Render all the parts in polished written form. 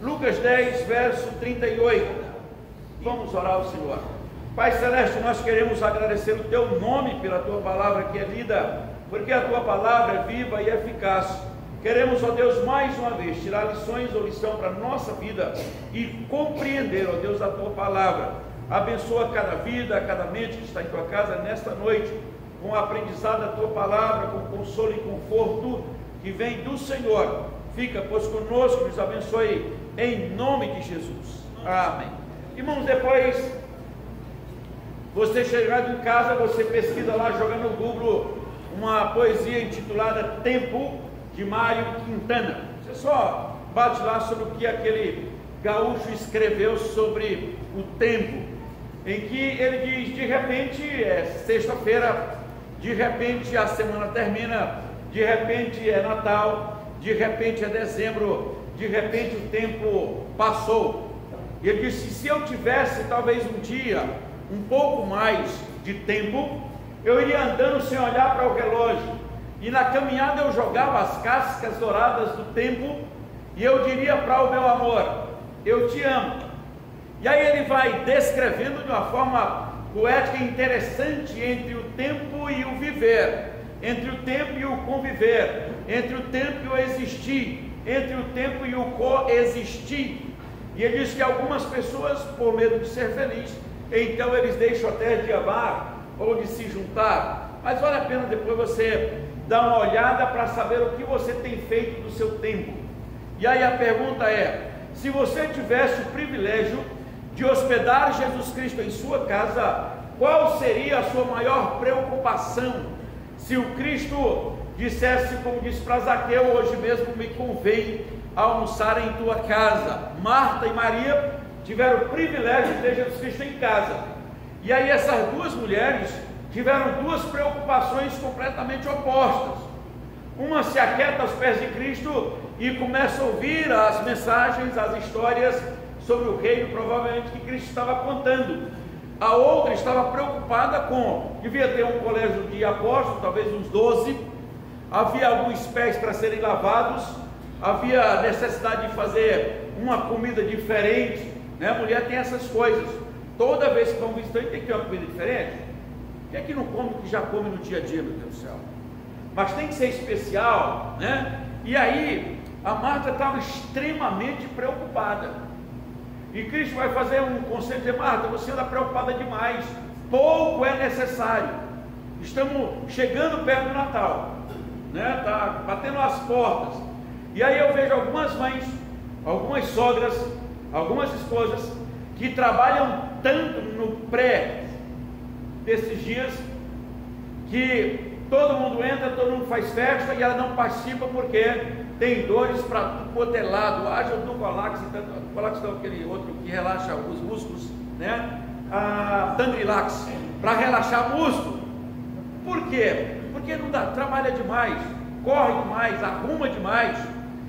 Lucas 10, verso 38. Vamos orar ao Senhor. Pai Celeste, nós queremos agradecer o Teu nome pela Tua palavra que é lida, porque a Tua palavra é viva e eficaz. Queremos, ó Deus, mais uma vez, tirar lições ou lição para a nossa vida e compreender, ó Deus, a Tua palavra. Abençoa cada vida, cada mente que está em Tua casa nesta noite, com o aprendizado da Tua palavra, com consolo e conforto que vem do Senhor. Fica, pois, conosco, nos abençoe, em nome de Jesus. Amém. Irmãos, depois, você chegando em casa, você pesquisa lá, joga no Google, uma poesia intitulada Tempo, de Mário Quintana. Você só bate lá sobre o que aquele gaúcho escreveu sobre o tempo, em que ele diz, de repente é sexta-feira, de repente a semana termina, de repente é Natal, de repente é dezembro, de repente o tempo passou. E ele disse, se eu tivesse talvez um dia, um pouco mais de tempo, eu iria andando sem olhar para o relógio, e na caminhada eu jogava as cascas douradas do tempo, e eu diria para o meu amor, eu te amo. E aí ele vai descrevendo de uma forma poética e interessante entre o tempo e o viver, entre o tempo e o conviver, entre o tempo e o existir, entre o tempo e o coexistir. E ele diz que algumas pessoas, por medo de ser feliz, então eles deixam até de amar ou de se juntar, mas vale a pena depois você dar uma olhada para saber o que você tem feito do seu tempo. E aí a pergunta é, se você tivesse o privilégio de hospedar Jesus Cristo em sua casa, qual seria a sua maior preocupação? Se o Cristo dissesse, como disse para Zaqueu, hoje mesmo me convém almoçar em tua casa. Marta e Maria tiveram o privilégio de ter Jesus Cristo em casa. E aí essas duas mulheres tiveram duas preocupações completamente opostas. Uma se aquieta aos pés de Cristo e começa a ouvir as mensagens, as histórias sobre o reino, provavelmente que Cristo estava contando. A outra estava preocupada devia ter um colégio de apóstolos, talvez uns 12, havia alguns pés para serem lavados, havia necessidade de fazer uma comida diferente, né? A mulher tem essas coisas, toda vez que vai um visitante tem que ter uma comida diferente. Quem é que não come o que já come no dia a dia, meu Deus do céu? Mas tem que ser especial, né? E aí, a Marta estava extremamente preocupada. E Cristo vai fazer um conselho, dizer, Marta, você anda preocupada demais, pouco é necessário. Estamos chegando perto do Natal, né? Está batendo as portas. E aí eu vejo algumas mães, algumas sogras, algumas esposas, que trabalham tanto no pré desses dias, que todo mundo entra, todo mundo faz festa e ela não participa porque tem dores para tudo quanto é lado. Haja o Ducolax, Ducolax não, aquele outro que relaxa os músculos, né? A Tandrilax, para relaxar músculo. Por quê? Porque não dá, trabalha demais, corre demais, arruma demais,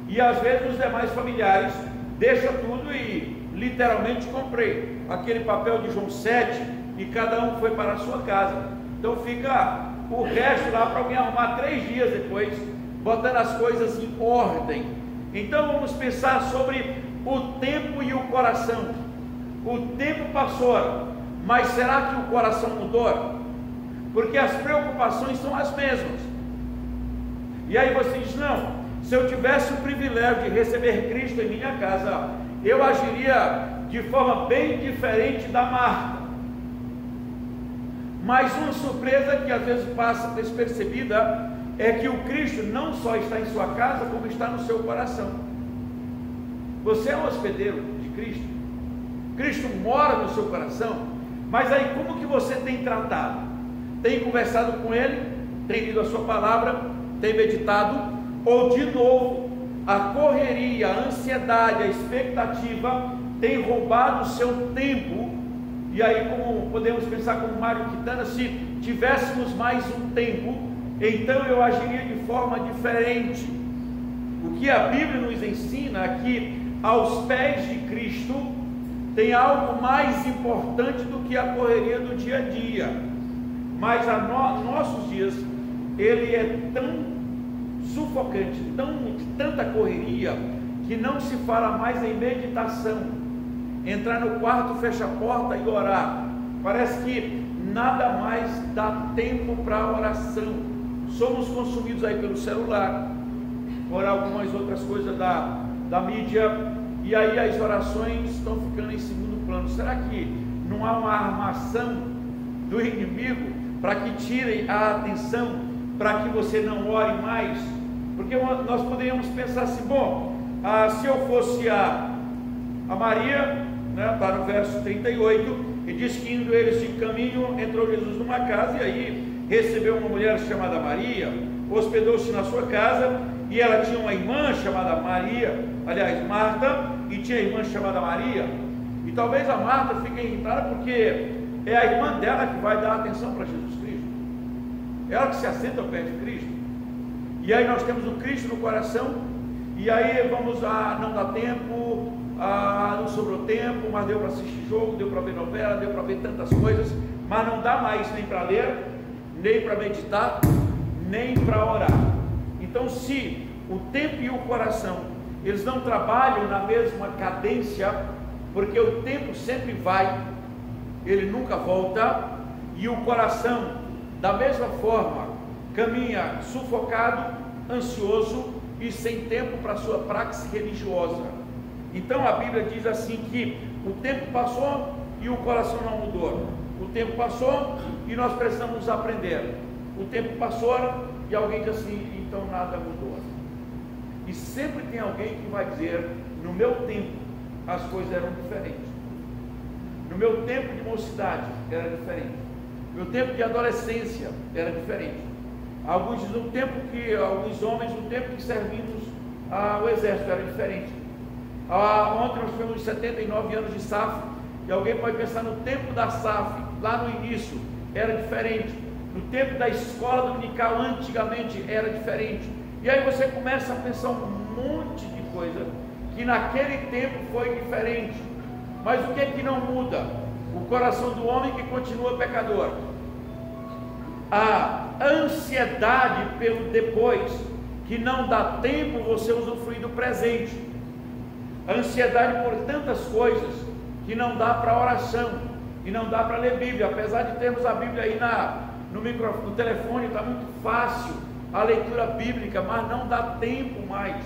e às vezes os demais familiares deixam tudo e literalmente comprei aquele papel de João 7 e cada um foi para a sua casa. Então fica o resto lá para alguém arrumar 3 dias depois, botando as coisas em ordem. Então vamos pensar sobre o tempo e o coração. O tempo passou, mas será que o coração mudou? Porque as preocupações são as mesmas. E aí você diz, não, se eu tivesse o privilégio de receber Cristo em minha casa, eu agiria de forma bem diferente da Marta. Mas uma surpresa que às vezes passa despercebida é que o Cristo não só está em sua casa, como está no seu coração. Você é um hospedeiro de Cristo, Cristo mora no seu coração, mas aí como que você tem tratado? Tem conversado com Ele? Tem lido a sua palavra? Tem meditado? Ou de novo, a correria, a ansiedade, a expectativa tem roubado o seu tempo? E aí, como podemos pensar como Mário Quintana, se tivéssemos mais um tempo, então eu agiria de forma diferente. O que a Bíblia nos ensina é que aos pés de Cristo tem algo mais importante do que a correria do dia a dia, mas nossos dias ele é tão sufocante, tanta correria, que não se fala mais em meditação, entrar no quarto, fechar a porta e orar. Parece que nada mais dá tempo para oração. Somos consumidos aí pelo celular, por algumas outras coisas da mídia, e aí as orações estão ficando em segundo plano. Será que não há uma armação do inimigo para que tirem a atenção, para que você não ore mais? Porque nós poderíamos pensar assim, bom, se eu fosse a Maria, né, está no verso 38, e diz que indo eles de caminho, entrou Jesus numa casa, e aí recebeu uma mulher chamada Maria, hospedou-se na sua casa, e ela tinha uma irmã chamada Maria, aliás, Marta, e tinha irmã chamada Maria. E talvez a Marta fique irritada porque é a irmã dela que vai dar atenção para Jesus Cristo, ela que se assenta ao pé de Cristo. E aí nós temos o Cristo no coração, e aí vamos não dá tempo, não sobrou tempo, mas deu para assistir jogo, deu para ver novela, deu para ver tantas coisas, mas não dá mais nem para ler, nem para meditar, nem para orar. Então, se o tempo e o coração, eles não trabalham na mesma cadência, porque o tempo sempre vai, ele nunca volta, e o coração, da mesma forma, caminha sufocado, ansioso e sem tempo para a sua praxe religiosa. Então a Bíblia diz assim que o tempo passou e o coração não mudou. O tempo passou e nós precisamos aprender. O tempo passou e alguém diz assim, então nada mudou. E sempre tem alguém que vai dizer, no meu tempo as coisas eram diferentes. No meu tempo de mocidade era diferente. No meu tempo de adolescência era diferente. Alguns dizem no tempo que, alguns homens, no tempo que servimos ao exército era diferente. Ontem nós tivemos 79 anos de SAF, e alguém pode pensar no tempo da SAF, lá no início, era diferente. No tempo da escola dominical, antigamente, era diferente. E aí você começa a pensar um monte de coisa, que naquele tempo foi diferente. Mas o que é que não muda? O coração do homem que continua pecador. A ansiedade pelo depois, que não dá tempo você usufruir do presente. A ansiedade por tantas coisas, que não dá para oração, e não dá para ler Bíblia. Apesar de termos a Bíblia aí no telefone, está muito fácil a leitura bíblica, mas não dá tempo mais.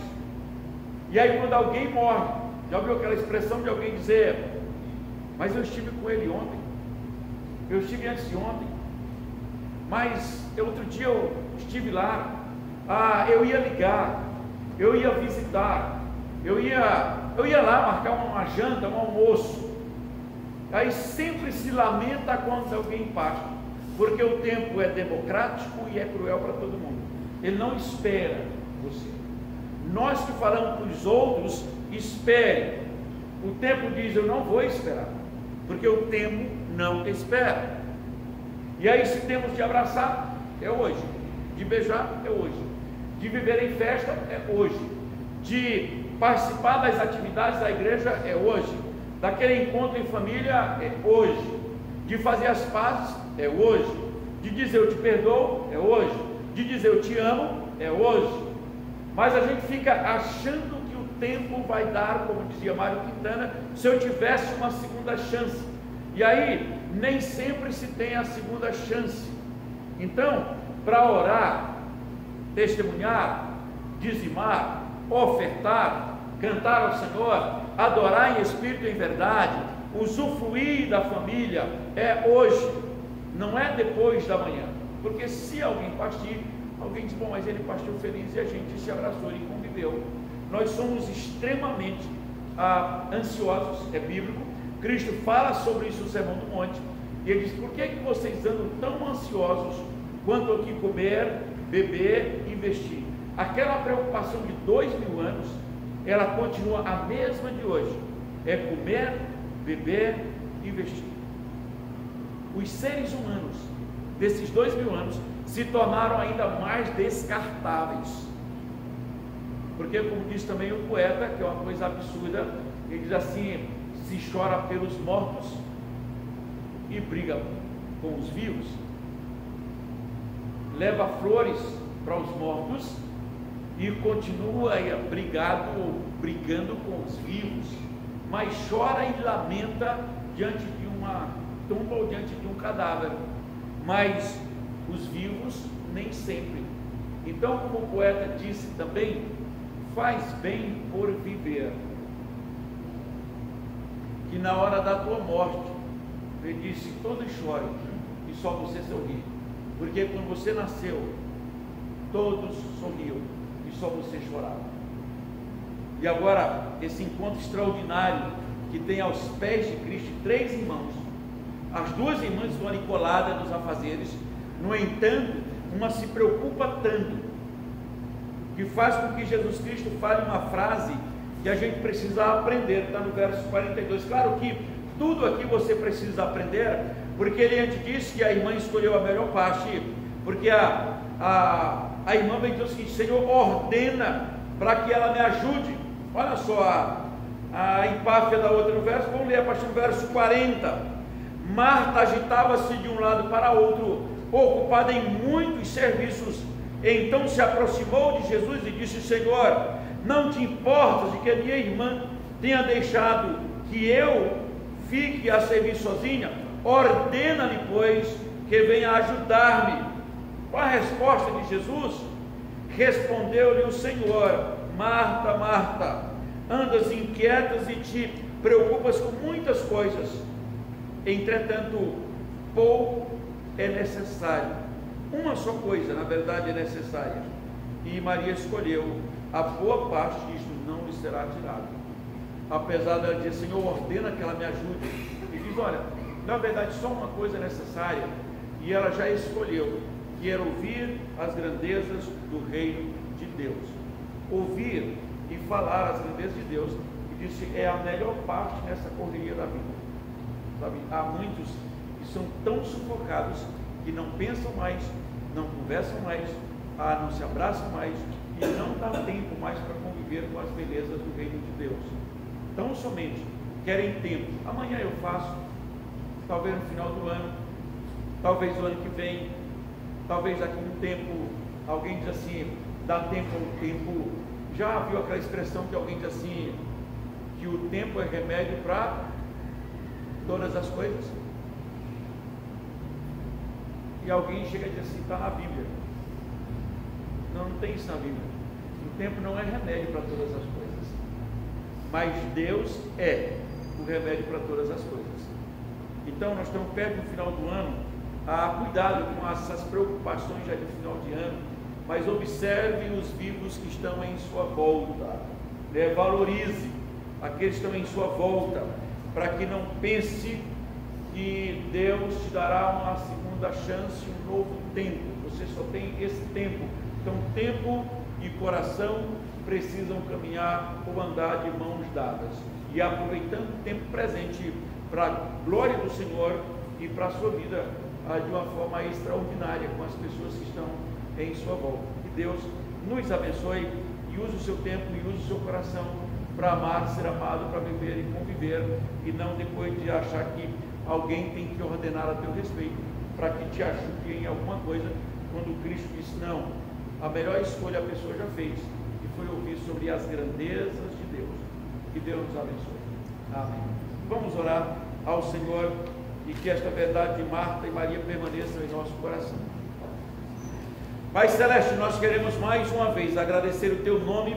E aí quando alguém morre, já ouviu aquela expressão de alguém dizer, mas eu estive com ele ontem, eu estive antes de ontem, mas outro dia eu estive lá, eu ia ligar, eu ia visitar, eu ia lá marcar uma janta, um almoço. Aí sempre se lamenta quando alguém parte, porque o tempo é democrático e é cruel para todo mundo. Ele não espera você. Nós que falamos para os outros, espere. O tempo diz, eu não vou esperar, porque o tempo não espera. E aí, se temos de abraçar, é hoje. De beijar, é hoje. De viver em festa, é hoje. De participar das atividades da igreja, é hoje. Daquele encontro em família, é hoje. De fazer as pazes, é hoje. De dizer eu te perdoo, é hoje. De dizer eu te amo, é hoje. Mas a gente fica achando que o tempo vai dar, como dizia Mário Quintana, se eu tivesse uma segunda chance. E aí, nem sempre se tem a segunda chance. Então, para orar, testemunhar, dizimar, ofertar, cantar ao Senhor, adorar em espírito e em verdade, usufruir da família, é hoje, não é depois da manhã. Porque se alguém partir, alguém diz, bom, mas ele partiu feliz e a gente se abraçou e conviveu. Nós somos extremamente ansiosos, é bíblico. Cristo fala sobre isso no Sermão do Monte, e ele diz, por que vocês andam tão ansiosos quanto aqui comer, beber e vestir? Aquela preocupação de 2000 anos, ela continua a mesma de hoje, é comer, beber e vestir. Os seres humanos, desses 2000 anos, se tornaram ainda mais descartáveis. porque como diz também o poeta, que é uma coisa absurda, ele diz assim: se chora pelos mortos e briga com os vivos, leva flores para os mortos e continua brigando com os vivos, mas chora e lamenta diante de uma tumba ou diante de um cadáver, mas os vivos nem sempre. Então, como o poeta disse também, faz bem por viver, que na hora da tua morte, ele disse, todos chorem e só você sorri, porque quando você nasceu, todos sorriam e só você chorava. E agora, esse encontro extraordinário que tem aos pés de Cristo 3 irmãos, as 2 irmãs estão ali coladas nos afazeres, no entanto, uma se preocupa tanto, que faz com que Jesus Cristo fale uma frase que a gente precisa aprender, está no verso 42. Claro que tudo aqui você precisa aprender, porque ele antes disse que a irmã escolheu a melhor parte, porque a irmã vem dizer o seguinte: Senhor, ordena para que ela me ajude. Olha só a empáfia da outra no verso, vamos ler a partir do verso 40. Marta agitava-se de um lado para outro, ocupada em muitos serviços. Então se aproximou de Jesus e disse: Senhor, não te importas de que a minha irmã tenha deixado que eu fique a servir sozinha? Ordena-lhe, pois, que venha ajudar-me. Qual a resposta de Jesus? Respondeu-lhe o Senhor: Marta, Marta, andas inquietas e te preocupas com muitas coisas, entretanto pouco é necessário, uma só coisa na verdade é necessária, e Maria escolheu a boa parte, isto não lhe será tirado. Apesar dela dizer: Senhor, ordena que ela me ajude, ele diz: olha, na verdade só uma coisa é necessária, e ela já escolheu, que era ouvir as grandezas do reino de Deus, ouvir e falar as grandezas de Deus. E disse: é a melhor parte nessa correria da vida, sabe? Há muitos que são tão sufocados que não pensam mais, não conversam mais, não se abraçam mais, e não dá tempo mais para conviver com as belezas do reino de Deus. Tão somente querem tempo. Amanhã eu faço, talvez no final do ano, talvez no ano que vem, talvez daqui a um tempo. Alguém diz assim: dá tempo ao tempo. Já viu aquela expressão que alguém diz assim, que o tempo é remédio para todas as coisas? E alguém chega e diz assim: está na Bíblia. Não, não tem isso na Bíblia. O tempo não é remédio para todas as coisas, mas Deus é o remédio para todas as coisas. Então nós estamos perto do final do ano. Cuidado com essas preocupações já de final de ano, mas observe os vivos que estão em sua volta, valorize aqueles que estão em sua volta, para que não pense que Deus te dará uma segunda chance, um novo tempo. Você só tem esse tempo. Então tempo e coração precisam caminhar ou andar de mãos dadas, e aproveitando o tempo presente para a glória do Senhor e para a sua vida de uma forma extraordinária com as pessoas que estão em sua volta. Que Deus nos abençoe e use o seu tempo e use o seu coração para amar, ser amado, para viver e conviver, e não depois de achar que alguém tem que ordenar a teu respeito para que te ajude em alguma coisa, quando Cristo disse: não, a melhor escolha a pessoa já fez, e foi ouvir sobre as grandezas de Deus. Que Deus nos abençoe. Amém. Vamos orar ao Senhor, e que esta verdade de Marta e Maria permaneça em nosso coração. Pai Celeste, nós queremos mais uma vez agradecer o Teu nome,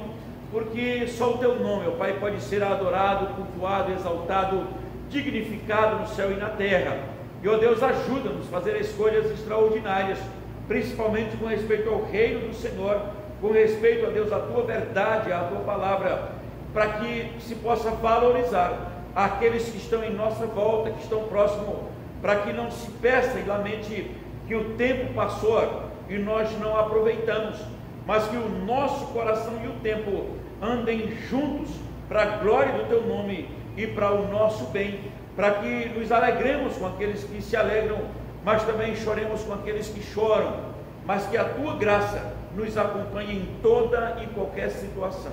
porque só o Teu nome, ó Pai, pode ser adorado, cultuado, exaltado, dignificado no céu e na terra. E, ó Deus, ajuda-nos a fazer escolhas extraordinárias, principalmente com respeito ao reino do Senhor, com respeito, a Deus, à Tua verdade, à Tua palavra, para que se possa valorizar aqueles que estão em nossa volta, que estão próximos, para que não se peça e lamente que o tempo passou e nós não aproveitamos, mas que o nosso coração e o tempo andem juntos para a glória do Teu nome e para o nosso bem, para que nos alegremos com aqueles que se alegram, mas também choremos com aqueles que choram, mas que a Tua graça nos acompanhe em toda e qualquer situação.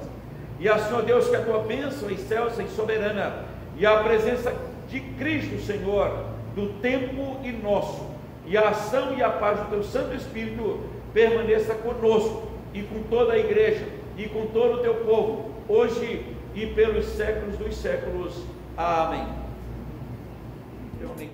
E a Senhor Deus, que a tua bênção excelsa e soberana e a presença de Cristo, Senhor, do tempo e nosso, e a ação e a paz do teu Santo Espírito permaneça conosco e com toda a igreja e com todo o teu povo, hoje e pelos séculos dos séculos. Amém. Amém.